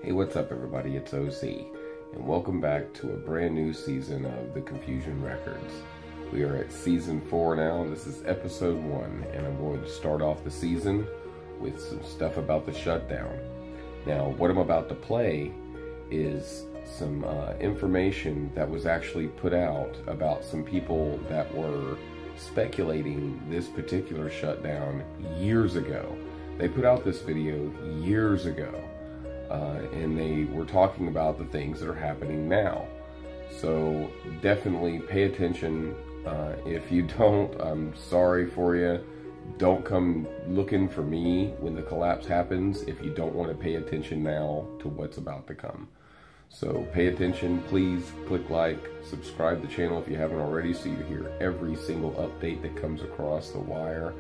Hey, what's up everybody? It's OC, and welcome back to a brand new season of The Confusion Records. We are at season 4 now. This is episode 1, and I'm going to start off the season with some stuff about the shutdown. Now, what I'm about to play is some information that was actually put out about some people that were speculating this particular shutdown years ago. They put out this video years ago. And they were talking about the things that are happening now. So definitely pay attention. If you don't, I'm sorry for you. Don't come looking for me when the collapse happens if you don't want to pay attention now to what's about to come. So pay attention, please click like, subscribe to the channel if you haven't already so you hear every single update that comes across the wire.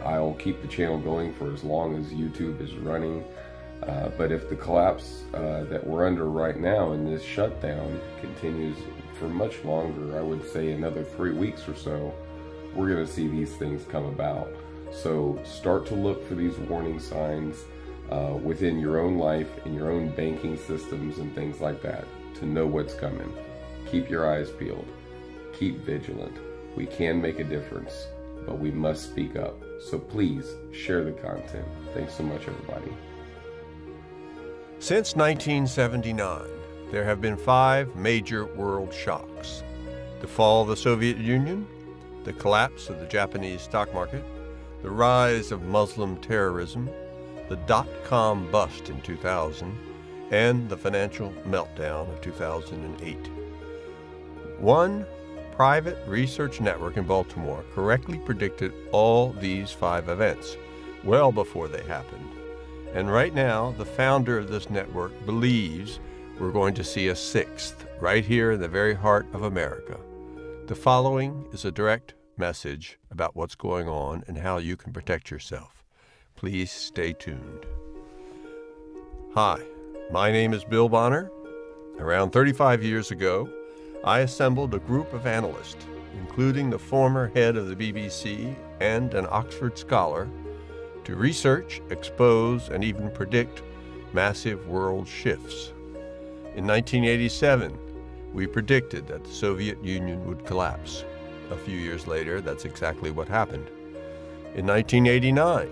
I'll keep the channel going for as long as YouTube is running. But if the collapse that we're under right now in this shutdown continues for much longer, I would say another 3 weeks or so, we're going to see these things come about. So start to look for these warning signs within your own life, in your own banking systems and things like that, to know what's coming. Keep your eyes peeled. Keep vigilant. We can make a difference, but we must speak up. So please share the content. Thanks so much, everybody. Since 1979, there have been 5 major world shocks: the fall of the Soviet Union, the collapse of the Japanese stock market, the rise of Muslim terrorism, the dot-com bust in 2000, and the financial meltdown of 2008. One private research network in Baltimore correctly predicted all these 5 events well before they happened. And right now, the founder of this network believes we're going to see a 6th right here in the very heart of America. The following is a direct message about what's going on and how you can protect yourself. Please stay tuned. Hi, my name is Bill Bonner. Around 35 years ago, I assembled a group of analysts, including the former head of the BBC and an Oxford scholar, to research, expose, and even predict massive world shifts. In 1987, we predicted that the Soviet Union would collapse. A few years later, that's exactly what happened. In 1989,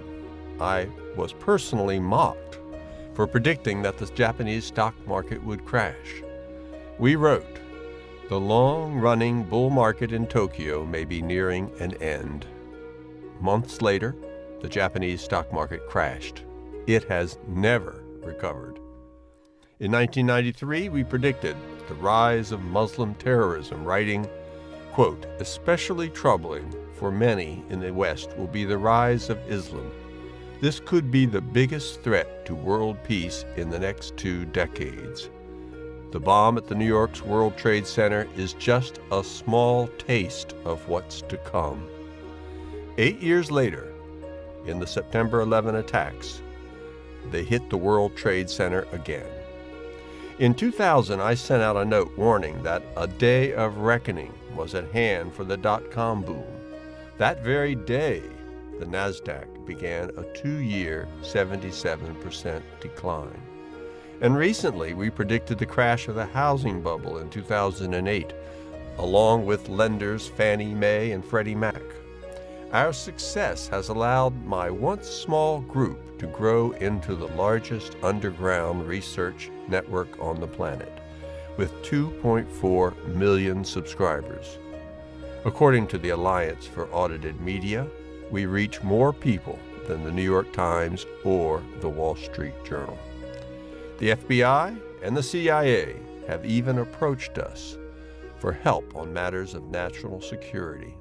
I was personally mocked for predicting that the Japanese stock market would crash. We wrote, "The long-running bull market in Tokyo may be nearing an end." Months later, the Japanese stock market crashed. It has never recovered. In 1993, we predicted the rise of Muslim terrorism, writing, quote, "Especially troubling for many in the West will be the rise of Islam. This could be the biggest threat to world peace in the next 2 decades. The bomb at the New York's World Trade Center is just a small taste of what's to come." 8 years later, in the September 11 attacks, they hit the World Trade Center again. In 2000, I sent out a note warning that a day of reckoning was at hand for the dot-com boom. That very day, the NASDAQ began a 2-year 77% decline. And recently, we predicted the crash of the housing bubble in 2008, along with lenders Fannie Mae and Freddie Mac. Our success has allowed my once small group to grow into the largest underground research network on the planet, with 2.4 million subscribers. According to the Alliance for Audited Media, we reach more people than the New York Times or the Wall Street Journal. The FBI and the CIA have even approached us for help on matters of national security.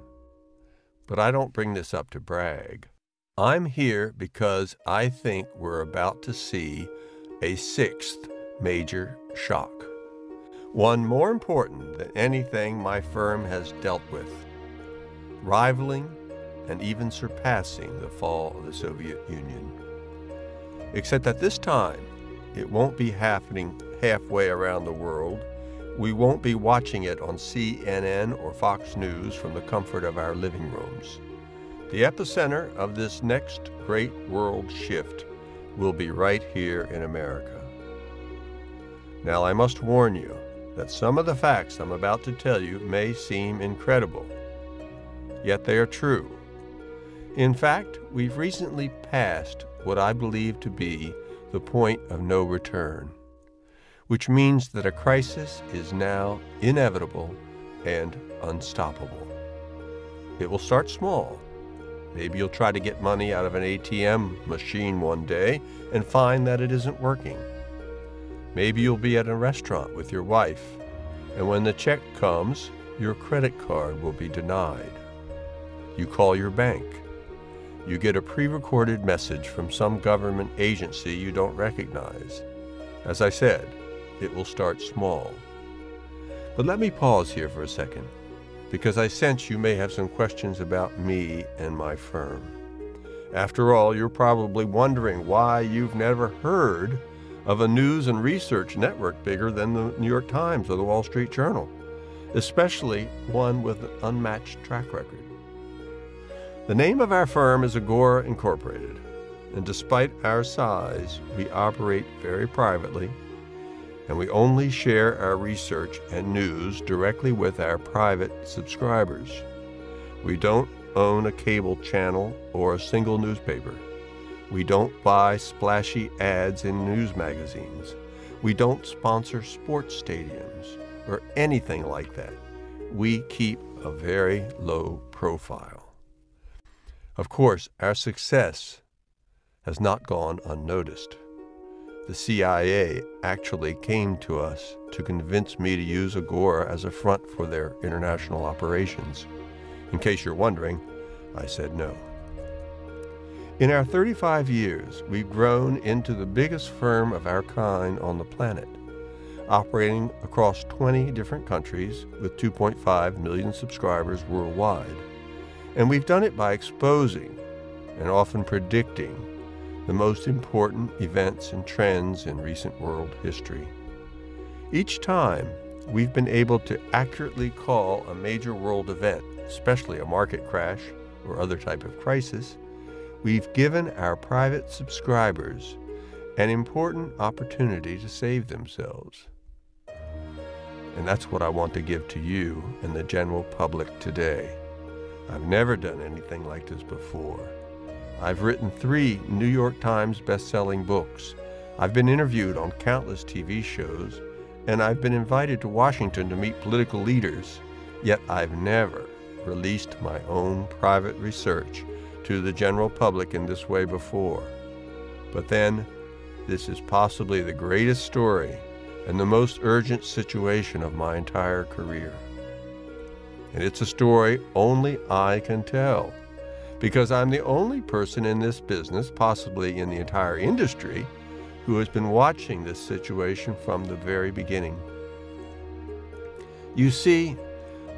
But I don't bring this up to brag. I'm here because I think we're about to see a 6th major shock. One more important than anything my firm has dealt with, rivaling and even surpassing the fall of the Soviet Union. Except that this time, it won't be happening halfway around the world. We won't be watching it on CNN or Fox News from the comfort of our living rooms. The epicenter of this next great world shift will be right here in America. Now, I must warn you that some of the facts I'm about to tell you may seem incredible, yet they are true. In fact, we've recently passed what I believe to be the point of no return, which means that a crisis is now inevitable and unstoppable. It will start small. Maybe you'll try to get money out of an ATM machine one day and find that it isn't working. Maybe you'll be at a restaurant with your wife, and when the check comes, your credit card will be denied. You call your bank. You get a pre-recorded message from some government agency you don't recognize. As I said, it will start small. But let me pause here for a second, because I sense you may have some questions about me and my firm. After all, you're probably wondering why you've never heard of a news and research network bigger than the New York Times or the Wall Street Journal, especially one with an unmatched track record. The name of our firm is Agora Incorporated, and despite our size, we operate very privately, and we only share our research and news directly with our private subscribers. We don't own a cable channel or a single newspaper. We don't buy splashy ads in news magazines. We don't sponsor sports stadiums or anything like that. We keep a very low profile. Of course, our success has not gone unnoticed. The CIA actually came to us to convince me to use Agora as a front for their international operations. In case you're wondering, I said no. In our 35 years, we've grown into the biggest firm of our kind on the planet, operating across 20 different countries with 2.5 million subscribers worldwide. And we've done it by exposing and often predicting the most important events and trends in recent world history. Each time, we've been able to accurately call a major world event, especially a market crash or other type of crisis. We've given our private subscribers an important opportunity to save themselves. And that's what I want to give to you and the general public today. I've never done anything like this before. I've written 3 New York Times best-selling books. I've been interviewed on countless TV shows, and I've been invited to Washington to meet political leaders, yet I've never released my own private research to the general public in this way before. But then, this is possibly the greatest story and the most urgent situation of my entire career. And it's a story only I can tell, because I'm the only person in this business, possibly in the entire industry, who has been watching this situation from the very beginning. You see,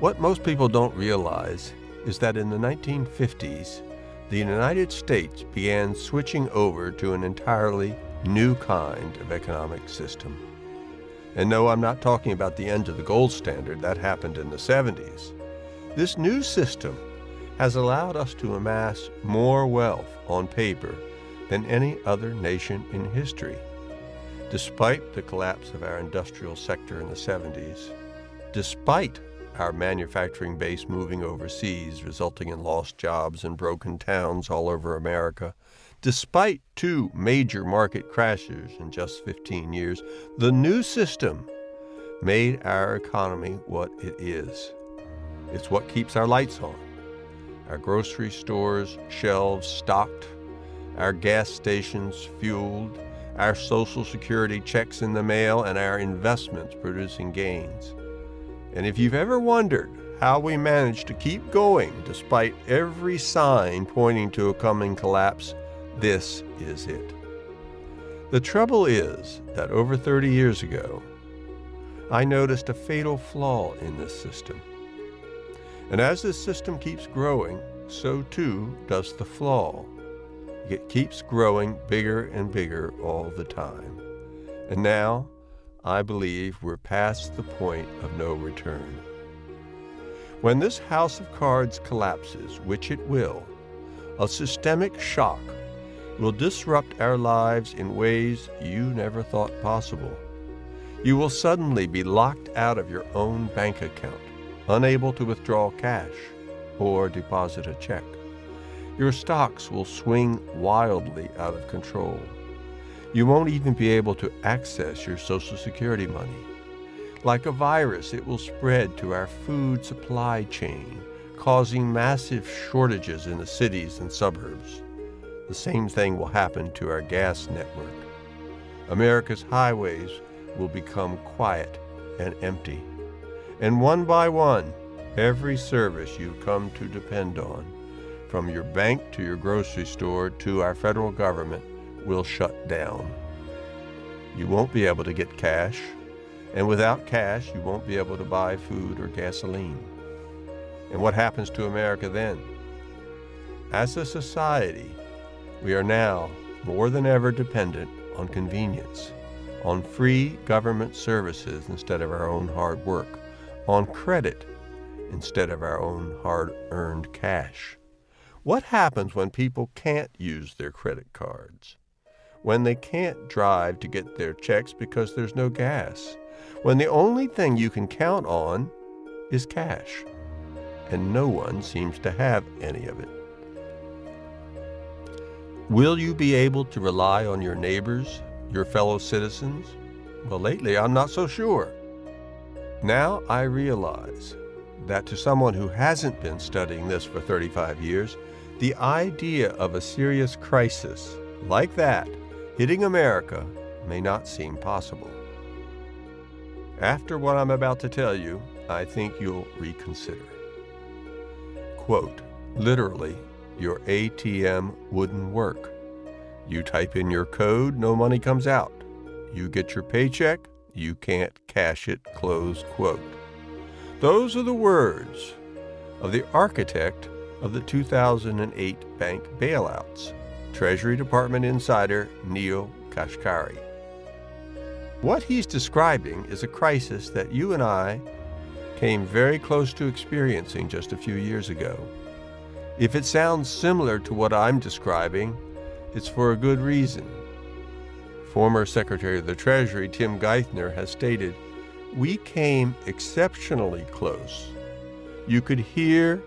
what most people don't realize is that in the 1950s, the United States began switching over to an entirely new kind of economic system. And no, I'm not talking about the end of the gold standard. That happened in the 70s. This new system has allowed us to amass more wealth on paper than any other nation in history. Despite the collapse of our industrial sector in the 70s, despite our manufacturing base moving overseas, resulting in lost jobs and broken towns all over America, despite 2 major market crashes in just 15 years, the new system made our economy what it is. It's what keeps our lights on, our grocery stores' shelves stocked, our gas stations fueled, our Social Security checks in the mail, and our investments producing gains. And if you've ever wondered how we managed to keep going despite every sign pointing to a coming collapse, this is it. The trouble is that over 30 years ago, I noticed a fatal flaw in this system. And as this system keeps growing, so too does the flaw. It keeps growing bigger and bigger all the time. And now, I believe we're past the point of no return. When this house of cards collapses, which it will, a systemic shock will disrupt our lives in ways you never thought possible. You will suddenly be locked out of your own bank account, unable to withdraw cash or deposit a check. Your stocks will swing wildly out of control. You won't even be able to access your Social Security money. Like a virus, it will spread to our food supply chain, causing massive shortages in the cities and suburbs. The same thing will happen to our gas network. America's highways will become quiet and empty. And one by one, every service you've come to depend on, from your bank to your grocery store to our federal government, will shut down. You won't be able to get cash, and without cash, you won't be able to buy food or gasoline. And what happens to America then? As a society, we are now more than ever dependent on convenience, on free government services instead of our own hard work, on credit instead of our own hard-earned cash. What happens when people can't use their credit cards? When they can't drive to get their checks because there's no gas? When the only thing you can count on is cash, and no one seems to have any of it? Will you be able to rely on your neighbors, your fellow citizens? Well, lately I'm not so sure. Now I realize that to someone who hasn't been studying this for 35 years, the idea of a serious crisis like that hitting America may not seem possible. After what I'm about to tell you, I think you'll reconsider. Quote, literally, your ATM wouldn't work. You type in your code, no money comes out. You get your paycheck, you can't cash it, close quote. Those are the words of the architect of the 2008 bank bailouts, Treasury Department insider Neel Kashkari. What he's describing is a crisis that you and I came very close to experiencing just a few years ago. If it sounds similar to what I'm describing, it's for a good reason. Former Secretary of the Treasury Tim Geithner has stated, "We came exceptionally close. You could hear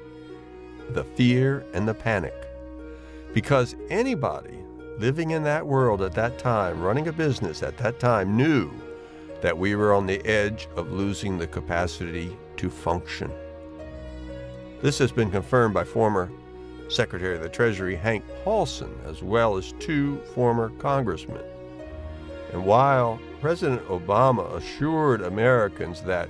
the fear and the panic, because anybody living in that world at that time, running a business at that time, knew that we were on the edge of losing the capacity to function." This has been confirmed by former Secretary of the Treasury Hank Paulson, as well as two former congressmen. And while President Obama assured Americans that,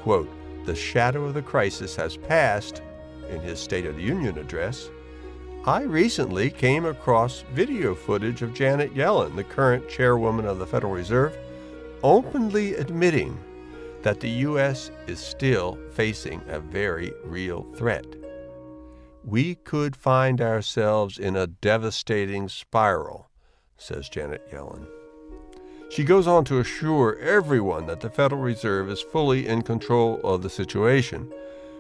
quote, the shadow of the crisis has passed in his State of the Union address, I recently came across video footage of Janet Yellen, the current chairwoman of the Federal Reserve, openly admitting that the U.S. is still facing a very real threat. We could find ourselves in a devastating spiral, says Janet Yellen. She goes on to assure everyone that the Federal Reserve is fully in control of the situation,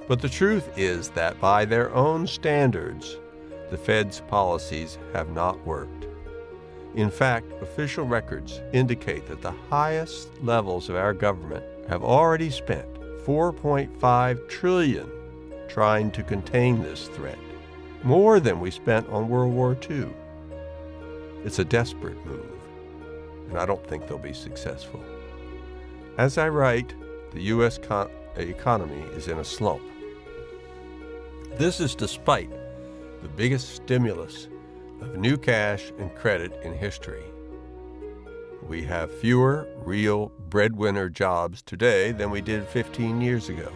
but the truth is that by their own standards, the Fed's policies have not worked. In fact, official records indicate that the highest levels of our government have already spent $4.5 trillion trying to contain this threat, more than we spent on World War II. It's a desperate move, and I don't think they'll be successful. As I write, the U.S. economy is in a slump. This is despite the biggest stimulus of new cash and credit in history. We have fewer real breadwinner jobs today than we did 15 years ago,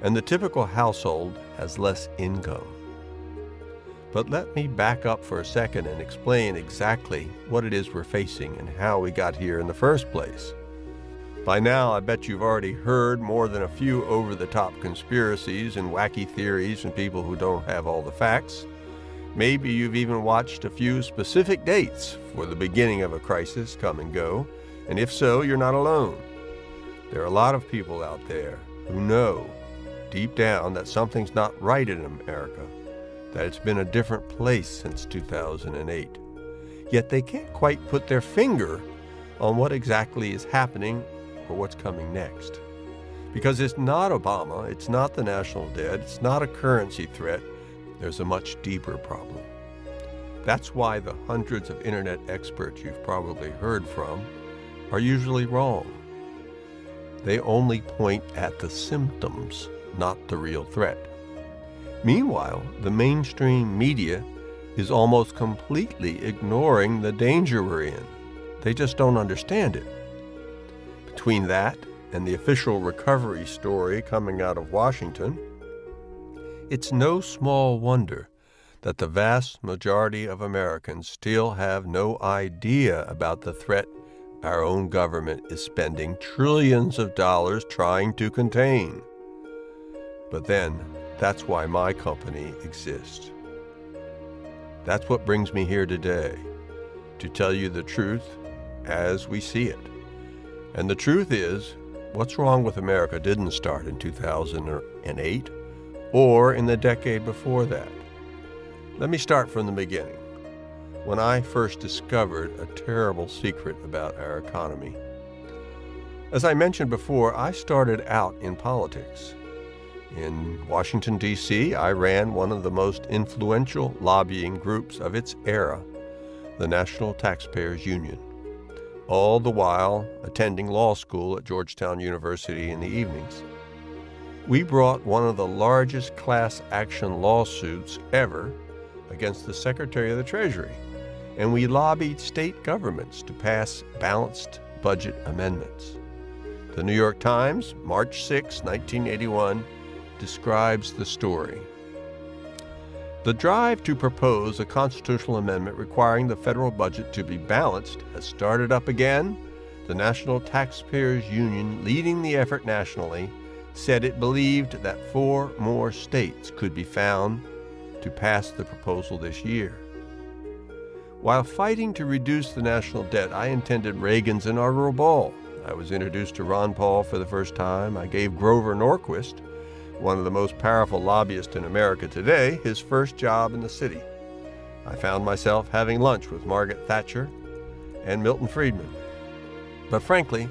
and the typical household has less income. But let me back up for a second and explain exactly what it is we're facing and how we got here in the first place. By now, I bet you've already heard more than a few over-the-top conspiracies and wacky theories and people who don't have all the facts. Maybe you've even watched a few specific dates for the beginning of a crisis come and go, and if so, you're not alone. There are a lot of people out there who know deep down that something's not right in America, that it's been a different place since 2008. Yet they can't quite put their finger on what exactly is happening or what's coming next. Because it's not Obama, it's not the national debt, it's not a currency threat. There's a much deeper problem. That's why the hundreds of internet experts you've probably heard from are usually wrong. They only point at the symptoms, not the real threat. Meanwhile, the mainstream media is almost completely ignoring the danger we're in. They just don't understand it. Between that and the official recovery story coming out of Washington, it's no small wonder that the vast majority of Americans still have no idea about the threat our own government is spending trillions of dollars trying to contain. But then, that's why my company exists. That's what brings me here today, to tell you the truth as we see it. And the truth is, what's wrong with America didn't start in 2008 or in the decade before that. Let me start from the beginning, when I first discovered a terrible secret about our economy. As I mentioned before, I started out in politics. In Washington, D.C., I ran one of the most influential lobbying groups of its era, the National Taxpayers Union, all the while attending law school at Georgetown University in the evenings. We brought one of the largest class action lawsuits ever against the Secretary of the Treasury, and we lobbied state governments to pass balanced budget amendments. The New York Times, March 6, 1981, describes the story. The drive to propose a constitutional amendment requiring the federal budget to be balanced has started up again. The National Taxpayers Union, leading the effort nationally, said it believed that 4 more states could be found to pass the proposal this year. While fighting to reduce the national debt, I attended Reagan's inaugural ball. I was introduced to Ron Paul for the first time. I gave Grover Norquist, one of the most powerful lobbyists in America today, his first job in the city. I found myself having lunch with Margaret Thatcher and Milton Friedman. But frankly,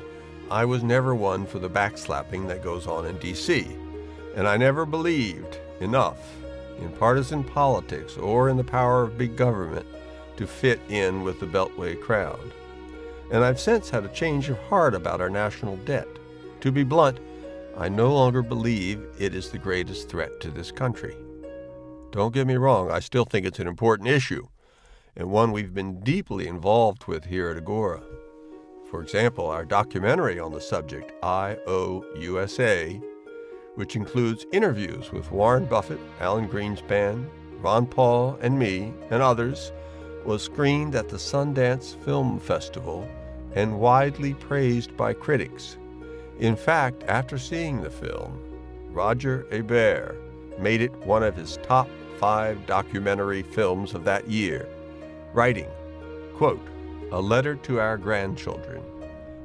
I was never one for the backslapping that goes on in D.C., and I never believed enough in partisan politics or in the power of big government to fit in with the Beltway crowd. And I've since had a change of heart about our national debt. To be blunt, I no longer believe it is the greatest threat to this country. Don't get me wrong, I still think it's an important issue, and one we've been deeply involved with here at Agora. For example, our documentary on the subject, IOUSA, which includes interviews with Warren Buffett, Alan Greenspan, Ron Paul, and me, and others, was screened at the Sundance Film Festival and widely praised by critics. In fact, after seeing the film, Roger Ebert made it one of his top 5 documentary films of that year, writing, quote, "A letter to our grandchildren.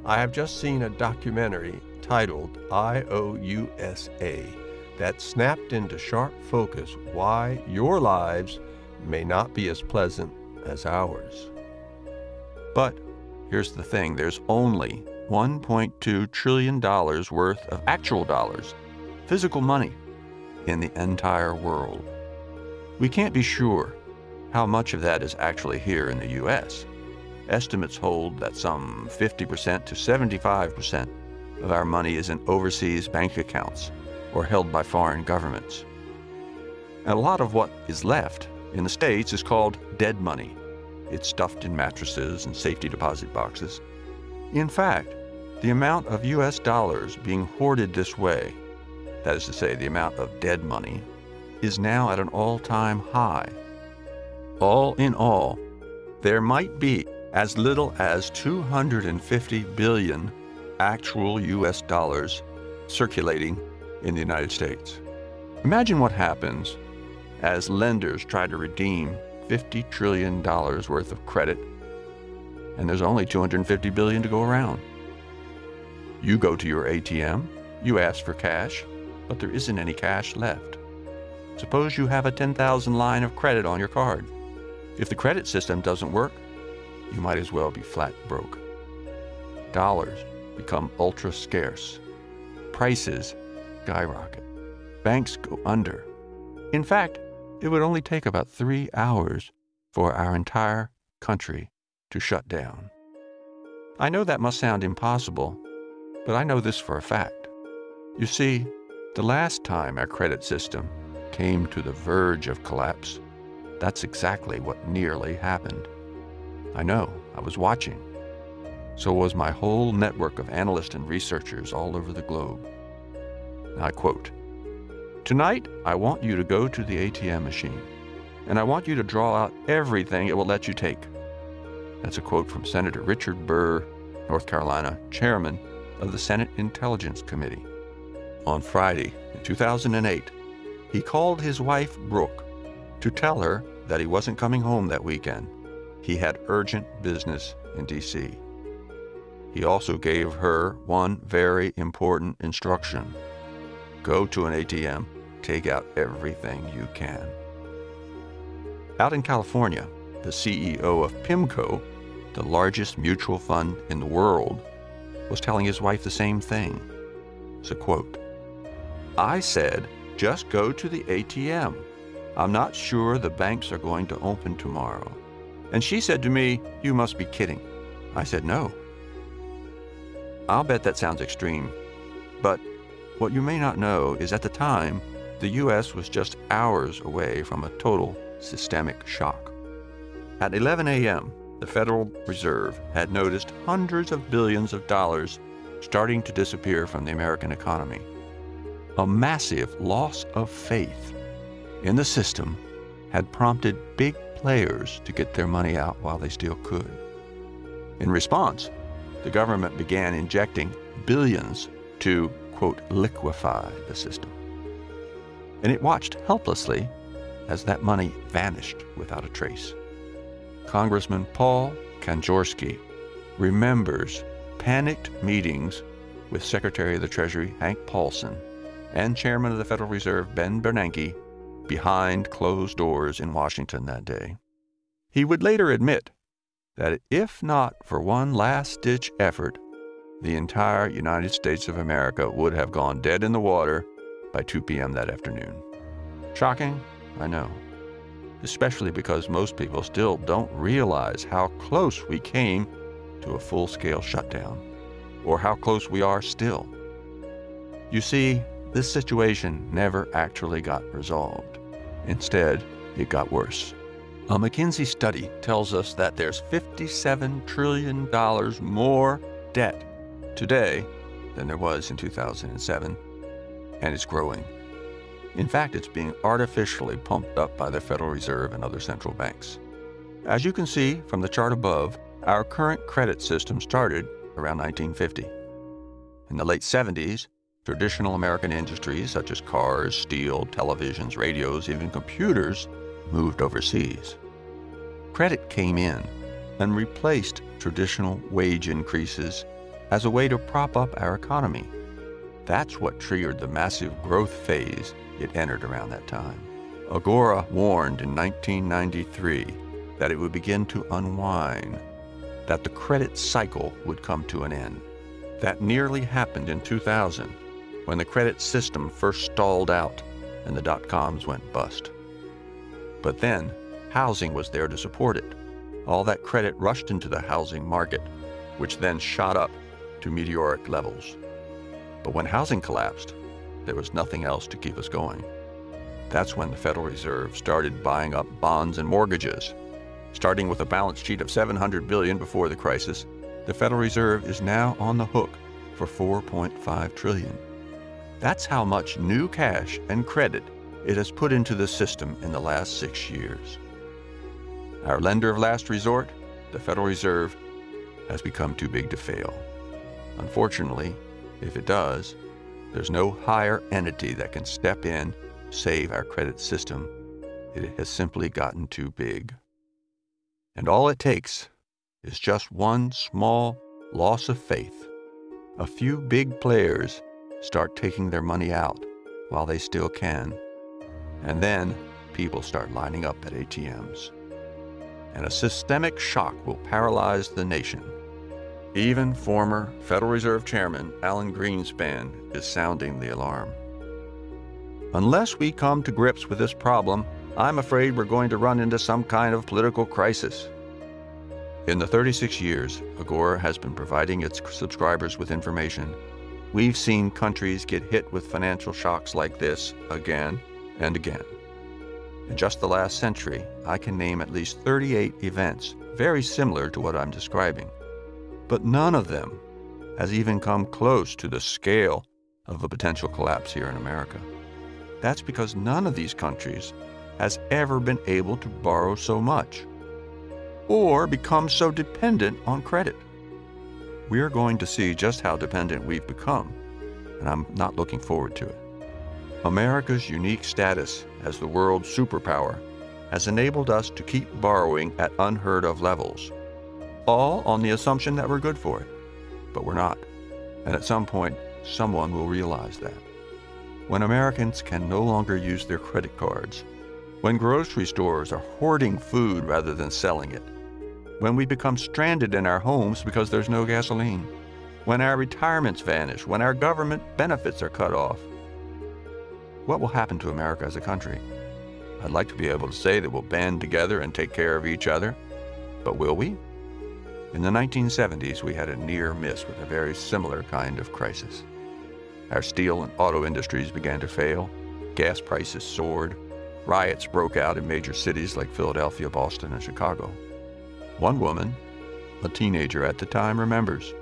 I have just seen a documentary titled IOUSA that snapped into sharp focus why your lives may not be as pleasant as ours." But here's the thing, there's only $1.2 trillion worth of actual dollars, physical money, in the entire world. We can't be sure how much of that is actually here in the U.S. Estimates hold that some 50% to 75% of our money is in overseas bank accounts or held by foreign governments. And a lot of what is left in the States is called dead money. It's stuffed in mattresses and safety deposit boxes. In fact, the amount of U.S. dollars being hoarded this way, that is to say, the amount of dead money, is now at an all-time high. All in all, there might be as little as 250 billion actual U.S. dollars circulating in the United States. Imagine what happens as lenders try to redeem $50 trillion worth of credit, and there's only 250 billion to go around. You go to your ATM, you ask for cash, but there isn't any cash left. Suppose you have a 10,000 line of credit on your card. If the credit system doesn't work, you might as well be flat broke. dollars become ultra scarce. Prices skyrocket. Banks go under. In fact, it would only take about 3 hours for our entire country to shut down. I know that must sound impossible, but I know this for a fact. You see, the last time our credit system came to the verge of collapse, that's exactly what nearly happened. I know, I was watching. So was my whole network of analysts and researchers all over the globe. Now I quote, "Tonight, I want you to go to the ATM machine, and I want you to draw out everything it will let you take." That's a quote from Senator Richard Burr, North Carolina, chairman of the Senate Intelligence Committee. On Friday, in 2008, he called his wife, Brooke, to tell her that he wasn't coming home that weekend. He had urgent business in D.C. He also gave her one very important instruction. Go to an ATM, take out everything you can. Out in California, the CEO of PIMCO, the largest mutual fund in the world, was telling his wife the same thing. It's a quote, "I said, just go to the ATM. I'm not sure the banks are going to open tomorrow. And she said to me, 'You must be kidding.' I said, 'No.' I'll bet that sounds extreme, but what you may not know is at the time, the U.S. was just hours away from a total systemic shock. At 11 a.m., the Federal Reserve had noticed hundreds of billions of dollars starting to disappear from the American economy. A massive loss of faith in the system had prompted big players to get their money out while they still could. In response, the government began injecting billions to, quote, liquefy the system. And it watched helplessly as that money vanished without a trace. Congressman Paul Kanjorski remembers panicked meetings with Secretary of the Treasury Hank Paulson and Chairman of the Federal Reserve Ben Bernanke behind closed doors in Washington that day. He would later admit that if not for one last-ditch effort, the entire United States of America would have gone dead in the water by 2 p.m. that afternoon. Shocking? I know. Especially because most people still don't realize how close we came to a full-scale shutdown, or how close we are still. You see, this situation never actually got resolved. Instead, it got worse. A McKinsey study tells us that there's $57 trillion more debt today than there was in 2007, and it's growing. In fact, it's being artificially pumped up by the Federal Reserve and other central banks. As you can see from the chart above, our current credit system started around 1950. In the late 70s, traditional American industries such as cars, steel, televisions, radios, even computers moved overseas. Credit came in and replaced traditional wage increases as a way to prop up our economy. That's what triggered the massive growth phase it entered around that time. Agora warned in 1993 that it would begin to unwind, that the credit cycle would come to an end. That nearly happened in 2000, when the credit system first stalled out and the dot-coms went bust. But then, housing was there to support it. All that credit rushed into the housing market, which then shot up to meteoric levels. But when housing collapsed, there was nothing else to keep us going. That's when the Federal Reserve started buying up bonds and mortgages. Starting with a balance sheet of $700 billion before the crisis, the Federal Reserve is now on the hook for $4.5 trillion. That's how much new cash and credit it has put into the system in the last 6 years. Our lender of last resort, the Federal Reserve, has become too big to fail. Unfortunately, if it does, there's no higher entity that can step in, save our credit system. It has simply gotten too big. And all it takes is just one small loss of faith. A few big players start taking their money out while they still can. And then people start lining up at ATMs. And a systemic shock will paralyze the nation. Even former Federal Reserve Chairman Alan Greenspan is sounding the alarm. Unless we come to grips with this problem, I'm afraid we're going to run into some kind of political crisis. In the 36 years Agora has been providing its subscribers with information, we've seen countries get hit with financial shocks like this again and again. In just the last century, I can name at least 38 events very similar to what I'm describing. But none of them has even come close to the scale of a potential collapse here in America. That's because none of these countries has ever been able to borrow so much or become so dependent on credit. We're going to see just how dependent we've become, and I'm not looking forward to it. America's unique status as the world superpower has enabled us to keep borrowing at unheard of levels, all on the assumption that we're good for it. But we're not. And at some point, someone will realize that. When Americans can no longer use their credit cards, when grocery stores are hoarding food rather than selling it, when we become stranded in our homes because there's no gasoline, when our retirements vanish, when our government benefits are cut off, what will happen to America as a country? I'd like to be able to say that we'll band together and take care of each other, but will we? In the 1970s, we had a near miss with a very similar kind of crisis. Our steel and auto industries began to fail, gas prices soared, riots broke out in major cities like Philadelphia, Boston, and Chicago. One woman, a teenager at the time, remembers.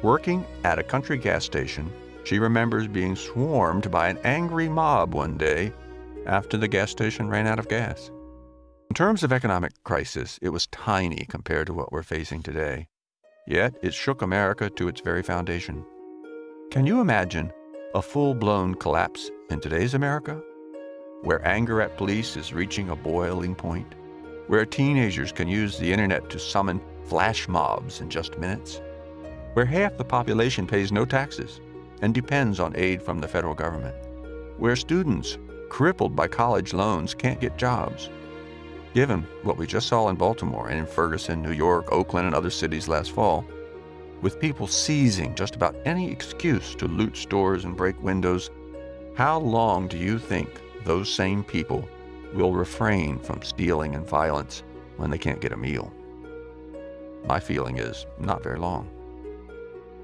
Working at a country gas station, she remembers being swarmed by an angry mob one day after the gas station ran out of gas. In terms of economic crisis, it was tiny compared to what we're facing today. Yet it shook America to its very foundation. Can you imagine a full-blown collapse in today's America, where anger at police is reaching a boiling point, where teenagers can use the internet to summon flash mobs in just minutes, where half the population pays no taxes and depends on aid from the federal government, where students crippled by college loans can't get jobs? Given what we just saw in Baltimore and in Ferguson, New York, Oakland, and other cities last fall, with people seizing just about any excuse to loot stores and break windows, how long do you think those same people will refrain from stealing and violence when they can't get a meal? My feeling is not very long.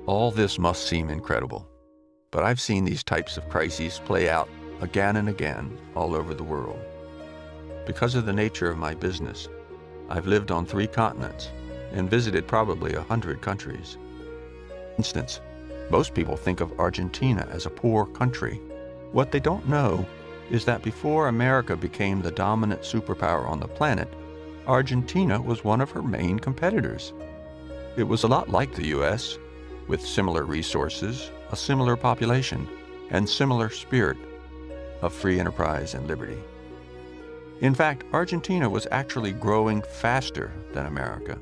All this must seem incredible, but I've seen these types of crises play out again and again all over the world. Because of the nature of my business, I've lived on 3 continents and visited probably 100 countries. For instance, most people think of Argentina as a poor country. What they don't know is that before America became the dominant superpower on the planet, Argentina was one of her main competitors. It was a lot like the U.S., with similar resources, a similar population, and similar spirit of free enterprise and liberty. In fact, Argentina was actually growing faster than America.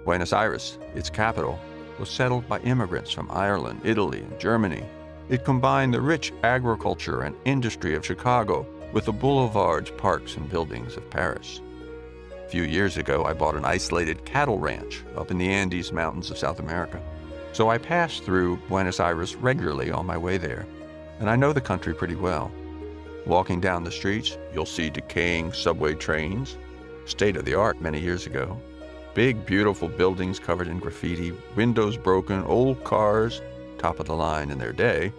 Buenos Aires, its capital, was settled by immigrants from Ireland, Italy, and Germany. It combined the rich agriculture and industry of Chicago with the boulevards, parks, and buildings of Paris. A few years ago, I bought an isolated cattle ranch up in the Andes Mountains of South America. So I passed through Buenos Aires regularly on my way there, and I know the country pretty well. Walking down the streets, you'll see decaying subway trains, state-of-the-art many years ago, big, beautiful buildings covered in graffiti, windows broken, old cars, top of the line in their day,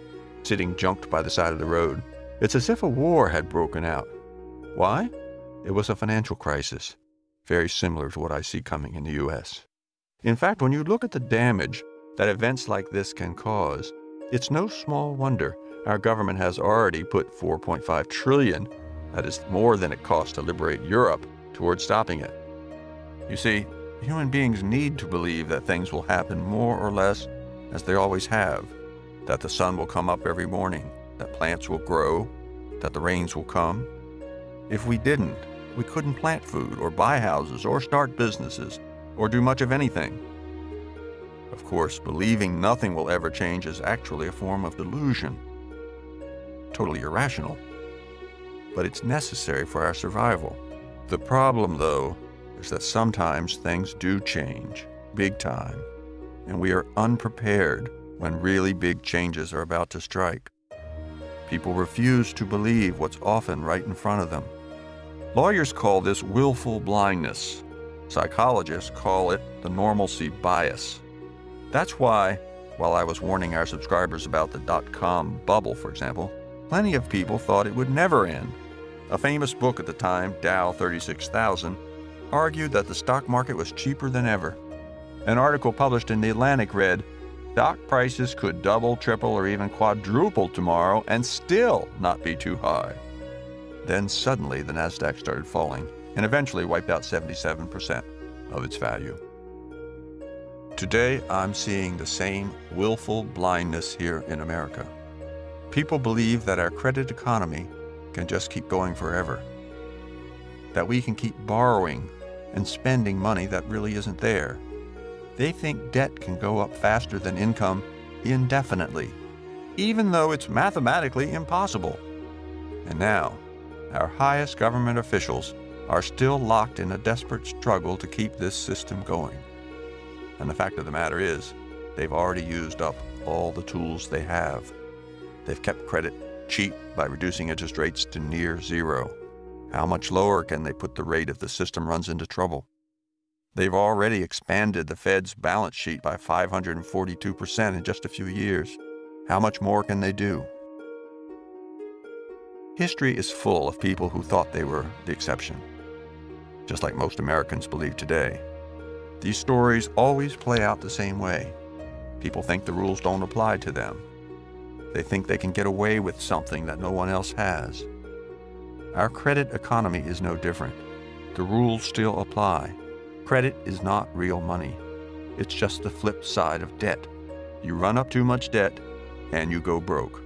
sitting junked by the side of the road. It's as if a war had broken out. Why? It was a financial crisis, very similar to what I see coming in the U.S. In fact, when you look at the damage that events like this can cause, it's no small wonder our government has already put $4.5 trillion, that is more than it cost to liberate Europe, towards stopping it. You see, human beings need to believe that things will happen more or less as they always have, that the sun will come up every morning, that plants will grow, that the rains will come. If we didn't, we couldn't plant food or buy houses or start businesses or do much of anything. Of course, believing nothing will ever change is actually a form of delusion. Totally irrational. But it's necessary for our survival. The problem, though, is that sometimes things do change, big time. and we are unprepared when really big changes are about to strike. People refuse to believe what's often right in front of them. Lawyers call this willful blindness. Psychologists call it the normalcy bias. That's why, while I was warning our subscribers about the dot-com bubble, for example, plenty of people thought it would never end. A famous book at the time, Dow 36,000, argued that the stock market was cheaper than ever. An article published in The Atlantic read, "Stock prices could double, triple, or even quadruple tomorrow and still not be too high." Then suddenly the Nasdaq started falling and eventually wiped out 77% of its value. Today, I'm seeing the same willful blindness here in America. People believe that our credit economy can just keep going forever, that we can keep borrowing and spending money that really isn't there. They think debt can go up faster than income indefinitely, even though it's mathematically impossible. And now, our highest government officials are still locked in a desperate struggle to keep this system going. And the fact of the matter is, they've already used up all the tools they have. They've kept credit cheap by reducing interest rates to near zero. How much lower can they put the rate if the system runs into trouble? They've already expanded the Fed's balance sheet by 542% in just a few years. How much more can they do? History is full of people who thought they were the exception, just like most Americans believe today. These stories always play out the same way. People think the rules don't apply to them. They think they can get away with something that no one else has. Our credit economy is no different. The rules still apply. Credit is not real money. It's just the flip side of debt. You run up too much debt, and you go broke.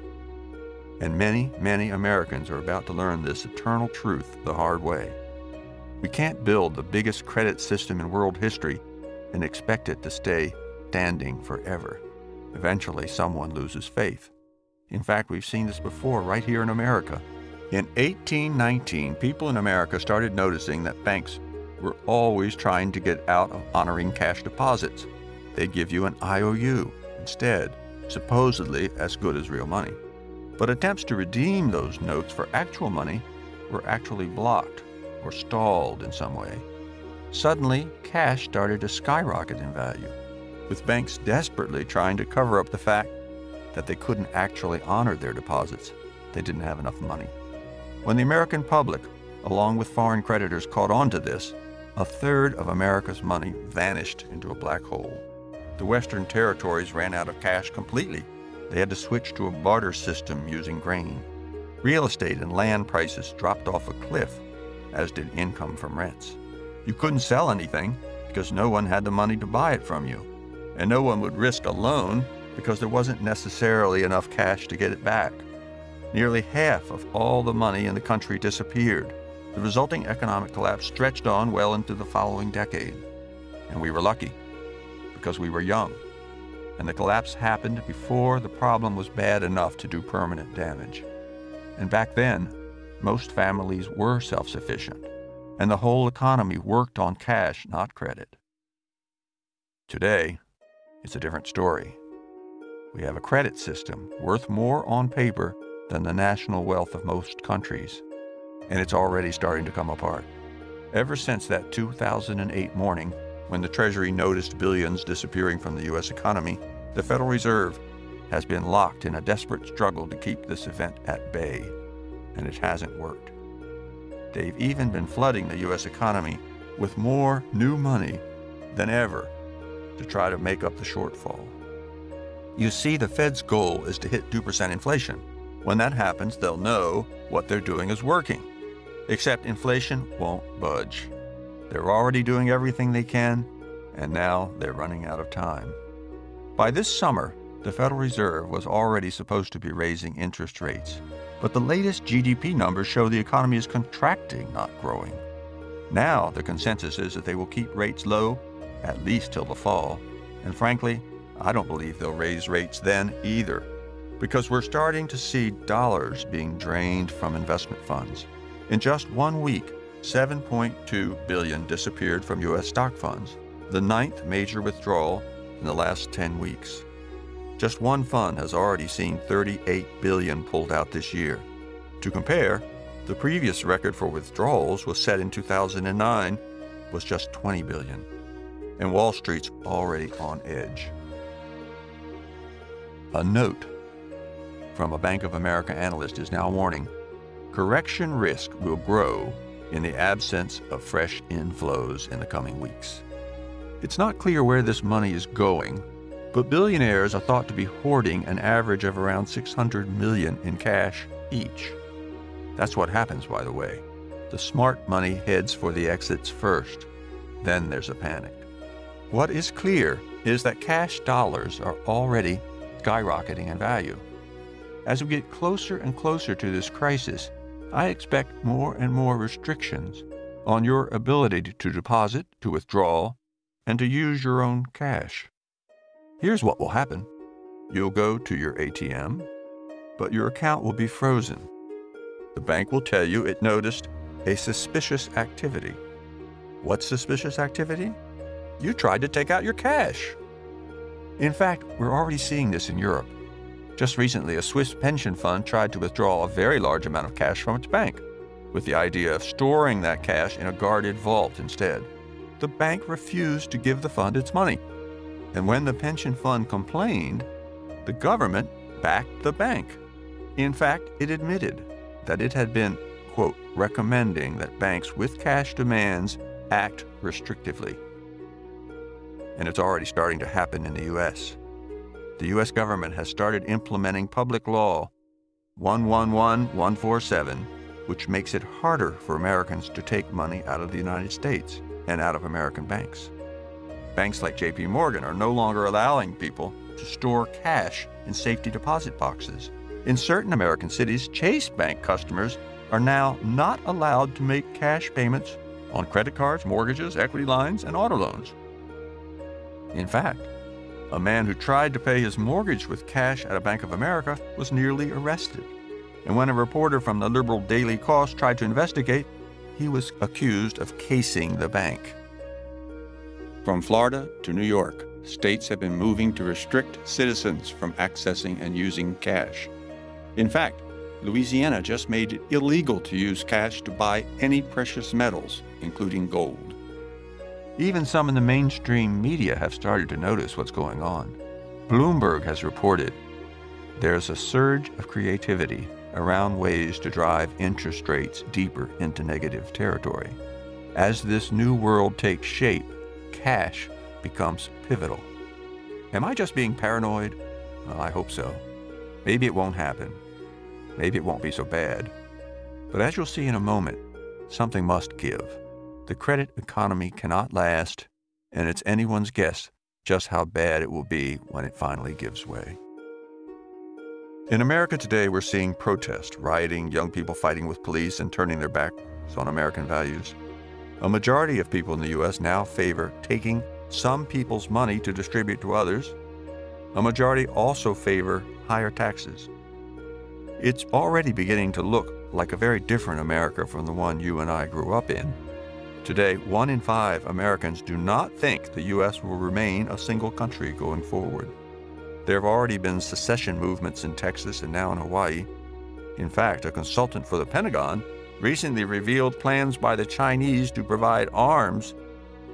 And many, many Americans are about to learn this eternal truth the hard way. We can't build the biggest credit system in world history and expect it to stay standing forever. Eventually, someone loses faith. In fact, we've seen this before right here in America. In 1819, people in America started noticing that banks were always trying to get out of honoring cash deposits. They'd give you an IOU instead, supposedly as good as real money. But attempts to redeem those notes for actual money were actually blocked or stalled in some way. Suddenly, cash started to skyrocket in value, with banks desperately trying to cover up the fact that they couldn't actually honor their deposits. They didn't have enough money. When the American public, along with foreign creditors, caught on to this, a third of America's money vanished into a black hole. The Western territories ran out of cash completely. They had to switch to a barter system using grain. Real estate and land prices dropped off a cliff, as did income from rents. You couldn't sell anything because no one had the money to buy it from you, and no one would risk a loan because there wasn't necessarily enough cash to get it back. Nearly half of all the money in the country disappeared. The resulting economic collapse stretched on well into the following decade. And we were lucky, because we were young. And the collapse happened before the problem was bad enough to do permanent damage. And back then, most families were self-sufficient, and the whole economy worked on cash, not credit. Today, it's a different story. We have a credit system worth more on paper than the national wealth of most countries, and it's already starting to come apart. Ever since that 2008 morning, when the Treasury noticed billions disappearing from the U.S. economy, the Federal Reserve has been locked in a desperate struggle to keep this event at bay, and it hasn't worked. They've even been flooding the U.S. economy with more new money than ever to try to make up the shortfall. You see, the Fed's goal is to hit 2% inflation. When that happens, they'll know what they're doing is working. Except inflation won't budge. They're already doing everything they can, and now they're running out of time. By this summer, the Federal Reserve was already supposed to be raising interest rates, but the latest GDP numbers show the economy is contracting, not growing. Now, the consensus is that they will keep rates low, at least till the fall, and frankly, I don't believe they'll raise rates then either, because we're starting to see dollars being drained from investment funds. In just 1 week, $7.2 billion disappeared from U.S. stock funds, the 9th major withdrawal in the last 10 weeks. Just one fund has already seen $38 billion pulled out this year. To compare, the previous record for withdrawals was set in 2009, was just $20 billion. And Wall Street's already on edge. A note from a Bank of America analyst is now warning, correction risk will grow in the absence of fresh inflows in the coming weeks. It's not clear where this money is going, but billionaires are thought to be hoarding an average of around $600 million in cash each. That's what happens, by the way. The smart money heads for the exits first. Then there's a panic. What is clear is that cash dollars are already skyrocketing in value. As we get closer and closer to this crisis, I expect more and more restrictions on your ability to deposit, to withdraw, and to use your own cash. Here's what will happen. You'll go to your ATM, but your account will be frozen. The bank will tell you it noticed a suspicious activity. What suspicious activity? You tried to take out your cash. In fact, we're already seeing this in Europe. Just recently, a Swiss pension fund tried to withdraw a very large amount of cash from its bank, with the idea of storing that cash in a guarded vault instead. The bank refused to give the fund its money. And when the pension fund complained, the government backed the bank. In fact, it admitted that it had been, quote, recommending that banks with cash demands act restrictively. And it's already starting to happen in the U.S. The U.S. government has started implementing Public Law 111147, which makes it harder for Americans to take money out of the United States and out of American banks. Banks like J.P. Morgan are no longer allowing people to store cash in safety deposit boxes. In certain American cities, Chase Bank customers are now not allowed to make cash payments on credit cards, mortgages, equity lines, and auto loans. In fact, a man who tried to pay his mortgage with cash at a Bank of America was nearly arrested. And when a reporter from the liberal Daily Kos tried to investigate, he was accused of casing the bank. From Florida to New York, states have been moving to restrict citizens from accessing and using cash. In fact, Louisiana just made it illegal to use cash to buy any precious metals, including gold. Even some in the mainstream media have started to notice what's going on. Bloomberg has reported there's a surge of creativity around ways to drive interest rates deeper into negative territory. As this new world takes shape, cash becomes pivotal. Am I just being paranoid? Well, I hope so. Maybe it won't happen. Maybe it won't be so bad. But as you'll see in a moment, something must give. The credit economy cannot last, and it's anyone's guess just how bad it will be when it finally gives way. In America today, we're seeing protest, rioting, young people fighting with police and turning their backs on American values. A majority of people in the U.S. now favor taking some people's money to distribute to others. A majority also favor higher taxes. It's already beginning to look like a very different America from the one you and I grew up in. Today, 1 in 5 Americans do not think the U.S. will remain a single country going forward. There have already been secession movements in Texas and now in Hawaii. In fact, a consultant for the Pentagon recently revealed plans by the Chinese to provide arms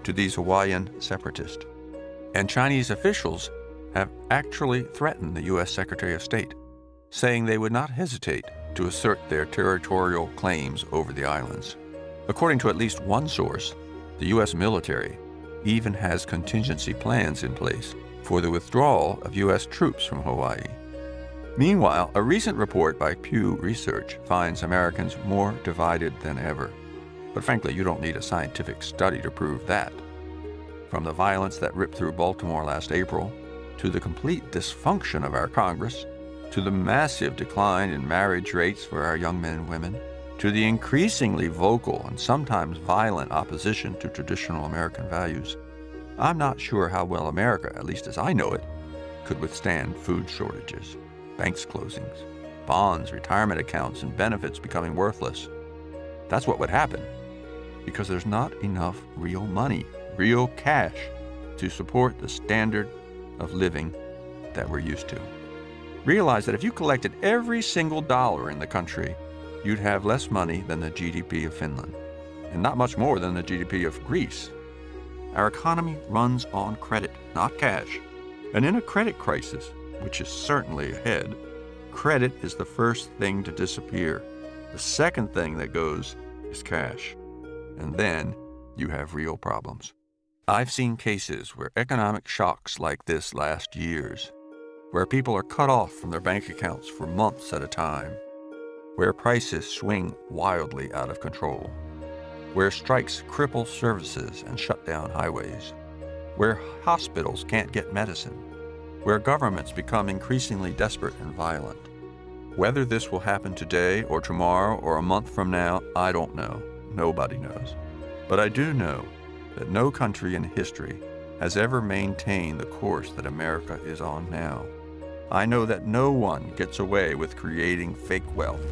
to these Hawaiian separatists. And Chinese officials have actually threatened the U.S. Secretary of State, saying they would not hesitate to assert their territorial claims over the islands. According to at least one source, the U.S. military even has contingency plans in place for the withdrawal of U.S. troops from Hawaii. Meanwhile, a recent report by Pew Research finds Americans more divided than ever. But frankly, you don't need a scientific study to prove that. From the violence that ripped through Baltimore last April, to the complete dysfunction of our Congress, to the massive decline in marriage rates for our young men and women, to the increasingly vocal and sometimes violent opposition to traditional American values, I'm not sure how well America, at least as I know it, could withstand food shortages, banks closings, bonds, retirement accounts, and benefits becoming worthless. That's what would happen, because there's not enough real money, real cash, to support the standard of living that we're used to. Realize that if you collected every single dollar in the country, you'd have less money than the GDP of Finland, and not much more than the GDP of Greece. Our economy runs on credit, not cash. And in a credit crisis, which is certainly ahead, credit is the first thing to disappear. The second thing that goes is cash. And then you have real problems. I've seen cases where economic shocks like this last years, where people are cut off from their bank accounts for months at a time, where prices swing wildly out of control, where strikes cripple services and shut down highways, where hospitals can't get medicine, where governments become increasingly desperate and violent. Whether this will happen today or tomorrow or a month from now, I don't know. Nobody knows. But I do know that no country in history has ever maintained the course that America is on now. I know that no one gets away with creating fake wealth